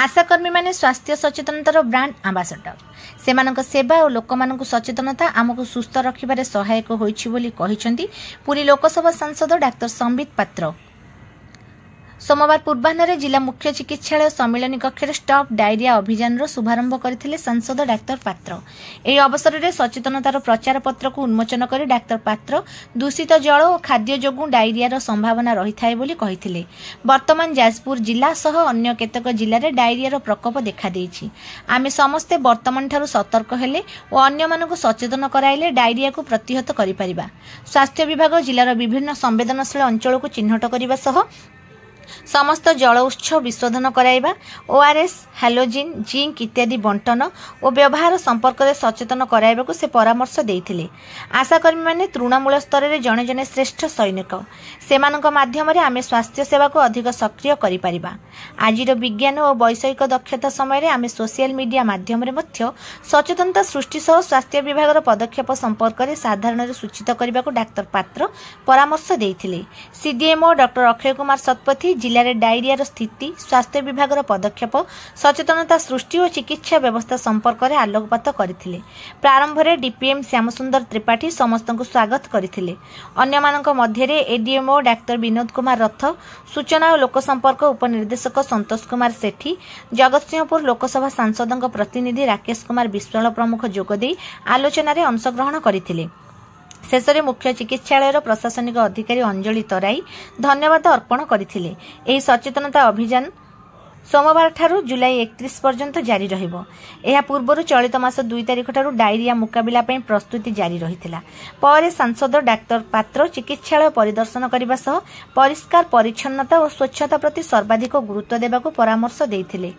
आशाकर्मी माने स्वास्थ्य सचेतनतार ब्रांड आंबासडर सेमानक सेवा और लोकमानंकु सचेतनता आमको सुस्थ रखिबारे सहायक होइछि बोली कहिसेंती पुरी लोकसभा सांसद डाक्टर संबित पात्र। सोमवार पूर्वाह्न जिला मुख्य चिकित्सालय सम्मिलनी कक्ष स्टॉप डायरिया अभियान शुभारंभ करथिले सांसद डाक्टर पात्र। एही अवसर में सचेतनतार प्रचार पत्र को उन्मोचन कर डाक्टर पात्र दूषित जल और खाद्य जोगु डायरियार संभावना रही थाए बोली कहिथिले। वर्तमान जाजपुर जिला सह अन्य केतक जिले में डायरियार प्रकोप देखा देइछि। आमे समस्ते वर्तमान ठारू सतर्क हेले और अन्य मानकु सचेतन कराइले डायरिया को प्रतिहत करि परिबा। स्वास्थ्य विभाग जिलार विभिन्न संवेदनशील अंचल को चिन्हट करबा सह समस्त जल उत्स विशोधन कराइबा, ओआरएस, हालोजिन, जिंक इत्यादि बंटन और व्यवहार संपर्क में सचेतन कराइबाकु से परामर्श देइथिले। आशाकर्मी माने तृणमूल स्तर में जने जने श्रेष्ठ सैनिक, सेमानक माध्यम रे आमे स्वास्थ्य सेवा को अधिक सक्रिय करि परिबा। आजिर विज्ञान और वैषयिक दक्षता समय आमे सोशल मीडिया माध्यम रे मध्य सचेतनता सृष्टि सह स्वास्थ्य विभाग पदक्षेप संपर्क में साधारण सूचित करने को डाक्टर पात्र परामर्श देइथिले। सीडीएमओ डॉक्टर अक्षय कुमार शतपथी जिले में डायरियार स्थिति, स्वास्थ्य विभाग पदक्षेप, सचेतनता सृष्टि और चिकित्सा व्यवस्था संपर्क में आलोकपात करथिले। प्रारंभ में डीपीएम श्यामसुंदर त्रिपाठी समस्त को स्वागत करथिले। अन्यमानक मध्यरे एडीएमओ डाक्टर विनोद कुमार रथ, सूचना और लोकसंपर्क उपनिर्देशक संतोष कुमार सेठी, जगतसिंहपुर लोकसभा सांसदों प्रतिनिधि राकेश कुमार विश्वाल प्रमुख जोगदे आलोचन में अंशग्रहण करथिले। शेष में मुख्य चिकित्सालय प्रशासनिक अधिकारी अंजलि तराई धन्यवाद अर्पण करथिले। एही सचेतनता अभियान सोमवार ठारू जुलाई 31 पर्यंत जारी रहिबो। एहा पूर्वरु चलित मास 2 तारिख ठारू डायरिया मुकाबिला पई प्रस्तुति जारी रहिथिला। परे सांसद डाक्टर पात्र चिकित्सालय परिदर्शन करबा सह परिष्कार परिच्छन्नता और स्वच्छता प्रति सर्वाधिक गुरुत्व देबाको परामर्श देइथिले।